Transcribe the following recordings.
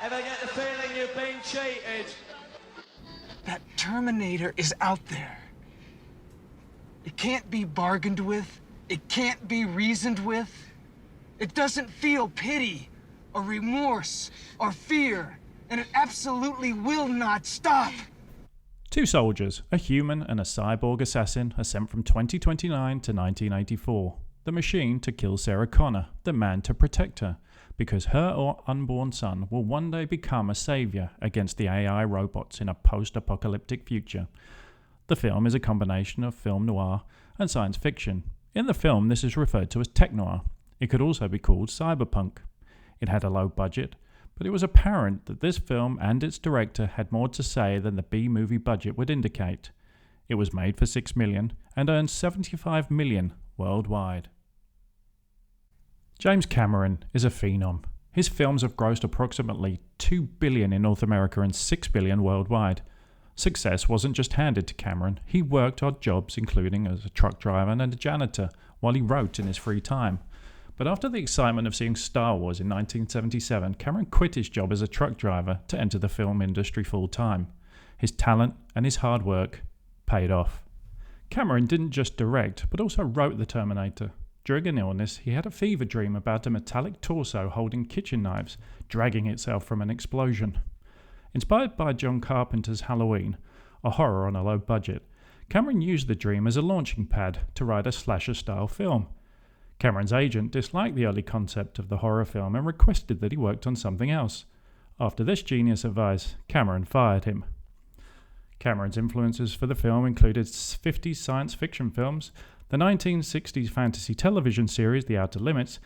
Ever get the feeling you've been cheated? That Terminator is out there. It can't be bargained with. It can't be reasoned with. It doesn't feel pity or remorse or fear, and it absolutely will not stop. Two soldiers, a human and a cyborg assassin, are sent from 2029 to 1984. The machine to kill Sarah Connor, the man to protect her, because her unborn son will one day become a savior against the AI robots in a post-apocalyptic future. The film is a combination of film noir and science fiction. In the film, this is referred to as tech noir. It could also be called cyberpunk. It had a low budget, but it was apparent that this film and its director had more to say than the B-movie budget would indicate. It was made for $6 million and earned $75 million worldwide. James Cameron is a phenom. His films have grossed approximately $2 billion in North America and $6 billion worldwide. Success wasn't just handed to Cameron. He worked odd jobs, including as a truck driver and a janitor, while he wrote in his free time. But after the excitement of seeing Star Wars in 1977, Cameron quit his job as a truck driver to enter the film industry full-time. His talent and his hard work paid off. Cameron didn't just direct, but also wrote The Terminator. During an illness, he had a fever dream about a metallic torso holding kitchen knives, dragging itself from an explosion. Inspired by John Carpenter's Halloween, a horror on a low budget, Cameron used the dream as a launching pad to write a slasher-style film. Cameron's agent disliked the early concept of the horror film and requested that he worked on something else. After this genius advice, Cameron fired him. Cameron's influences for the film included 50s science fiction films, the 1960s fantasy television series The Outer Limits,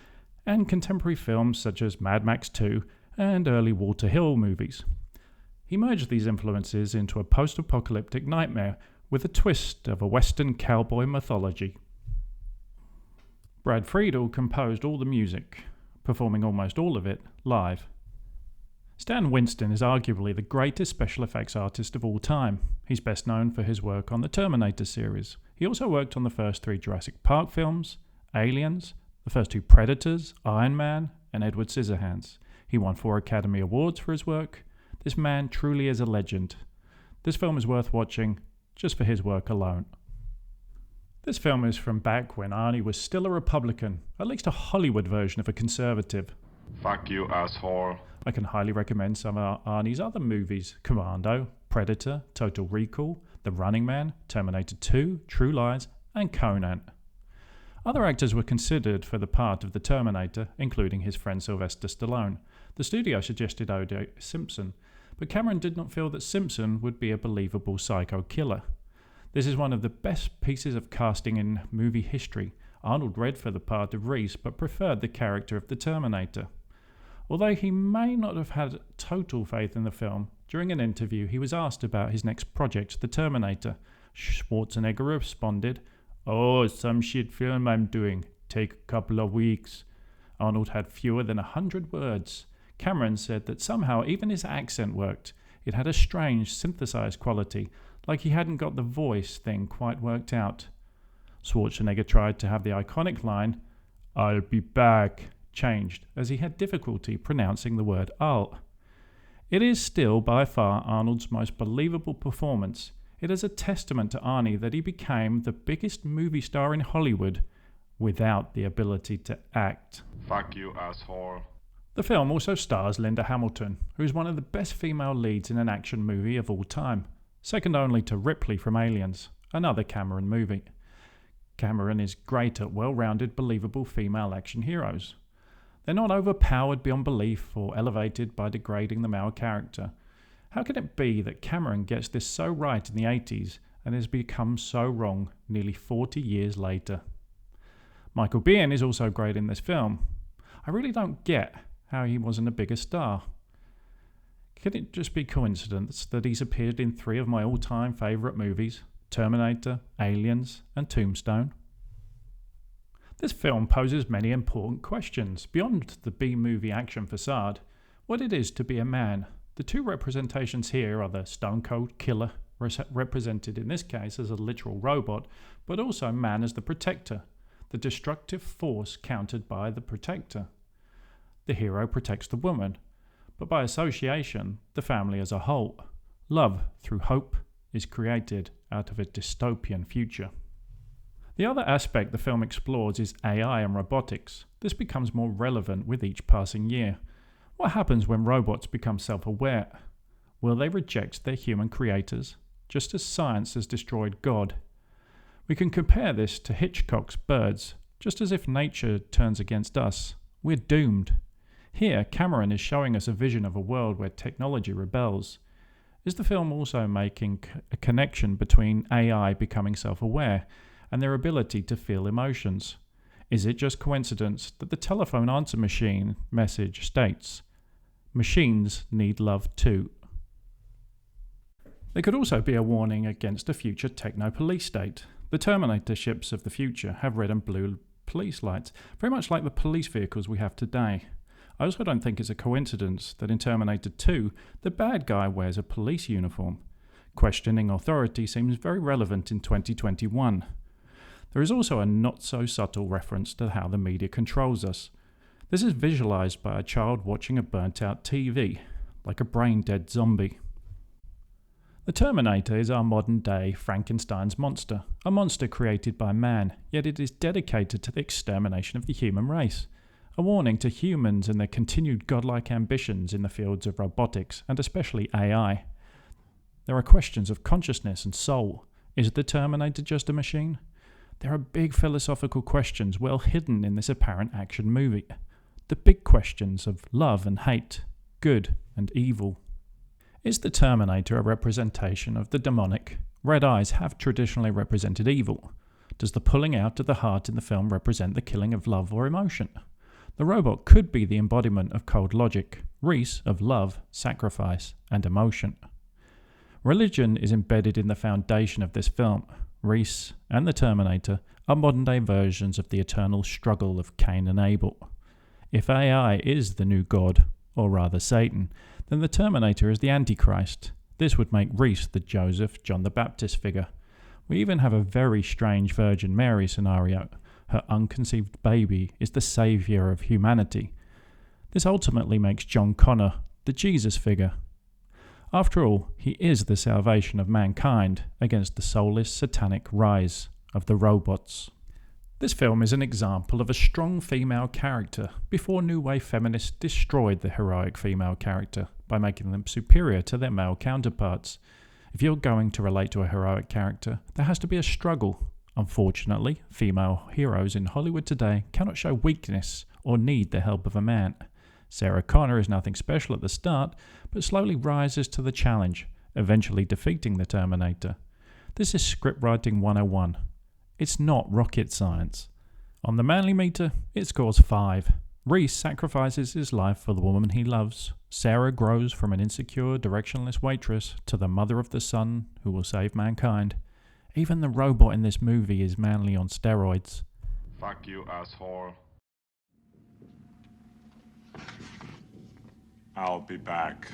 and contemporary films such as Mad Max 2 and early Walter Hill movies. He merged these influences into a post-apocalyptic nightmare with a twist of a Western cowboy mythology. Brad Friedel composed all the music, performing almost all of it live. Stan Winston is arguably the greatest special effects artist of all time. He's best known for his work on the Terminator series. He also worked on the first 3 Jurassic Park films, Aliens, the first 2 Predators, Iron Man, and Edward Scissorhands. He won 4 Academy Awards for his work. This man truly is a legend. This film is worth watching just for his work alone. This film is from back when Arnie was still a Republican, at least a Hollywood version of a conservative. Fuck you, asshole. I can highly recommend some of Arnie's other movies: Commando, Predator, Total Recall, The Running Man, Terminator 2, True Lies, and Conan. Other actors were considered for the part of the Terminator, including his friend Sylvester Stallone. The studio suggested O.J. Simpson, but Cameron did not feel that Simpson would be a believable psycho killer. This is one of the best pieces of casting in movie history. Arnold read for the part of Reese, but preferred the character of the Terminator. Although he may not have had total faith in the film, during an interview he was asked about his next project, The Terminator. Schwarzenegger responded, "Oh, some shit film I'm doing. Take a couple of weeks." Arnold had fewer than 100 words. Cameron said that somehow even his accent worked. It had a strange, synthesized quality, like he hadn't got the voice thing quite worked out. Schwarzenegger tried to have the iconic line, "I'll be back," changed, as he had difficulty pronouncing the word "I'll." It is still by far Arnold's most believable performance. It is a testament to Arnie that he became the biggest movie star in Hollywood without the ability to act. Fuck you, asshole. The film also stars Linda Hamilton, who is one of the best female leads in an action movie of all time, second only to Ripley from Aliens, another Cameron movie. Cameron is great at well-rounded, believable female action heroes. They're not overpowered beyond belief or elevated by degrading the male character. How can it be that Cameron gets this so right in the 80s and has become so wrong nearly 40 years later? Michael Biehn is also great in this film. I really don't get how he wasn't a bigger star. Can it just be coincidence that he's appeared in 3 of my all-time favourite movies, Terminator, Aliens, and Tombstone? This film poses many important questions beyond the B-movie action facade. What it is to be a man. The 2 representations here are the stone-cold killer, represented in this case as a literal robot, but also man as the protector, the destructive force countered by the protector. The hero protects the woman, but by association, the family as a whole. Love, through hope, is created out of a dystopian future. The other aspect the film explores is AI and robotics. This becomes more relevant with each passing year. What happens when robots become self-aware? Will they reject their human creators, just as science has destroyed God? We can compare this to Hitchcock's Birds. Just as if nature turns against us, we're doomed. Here, Cameron is showing us a vision of a world where technology rebels. Is the film also making a connection between AI becoming self-aware and their ability to feel emotions? Is it just coincidence that the telephone answer machine message states, "Machines need love too"? There could also be a warning against a future techno-police state. The Terminator ships of the future have red and blue police lights, very much like the police vehicles we have today. I also don't think it's a coincidence that in Terminator 2, the bad guy wears a police uniform. Questioning authority seems very relevant in 2021. There is also a not-so-subtle reference to how the media controls us. This is visualized by a child watching a burnt-out TV, like a brain-dead zombie. The Terminator is our modern-day Frankenstein's monster, a monster created by man, yet it is dedicated to the extermination of the human race. A warning to humans and their continued godlike ambitions in the fields of robotics, and especially AI. There are questions of consciousness and soul. Is the Terminator just a machine? There are big philosophical questions well hidden in this apparent action movie. The big questions of love and hate, good and evil. Is the Terminator a representation of the demonic? Red eyes have traditionally represented evil. Does the pulling out of the heart in the film represent the killing of love or emotion? The robot could be the embodiment of cold logic, Reese of love, sacrifice, and emotion. Religion is embedded in the foundation of this film. Reese and the Terminator are modern-day versions of the eternal struggle of Cain and Abel. If AI is the new God, or rather Satan, then the Terminator is the Antichrist. This would make Reese the Joseph, John the Baptist figure. We even have a very strange Virgin Mary scenario. Her unconceived baby is the saviour of humanity. This ultimately makes John Connor the Jesus figure. After all, he is the salvation of mankind against the soulless satanic rise of the robots. This film is an example of a strong female character before New Wave feminists destroyed the heroic female character by making them superior to their male counterparts. If you're going to relate to a heroic character, there has to be a struggle. Unfortunately, female heroes in Hollywood today cannot show weakness or need the help of a man. Sarah Connor is nothing special at the start, but slowly rises to the challenge, eventually defeating the Terminator. This is scriptwriting 101. It's not rocket science. On the manly meter, it scores 5. Reese sacrifices his life for the woman he loves. Sarah grows from an insecure, directionless waitress to the mother of the son who will save mankind. Even the robot in this movie is manly on steroids. Fuck you, asshole. I'll be back.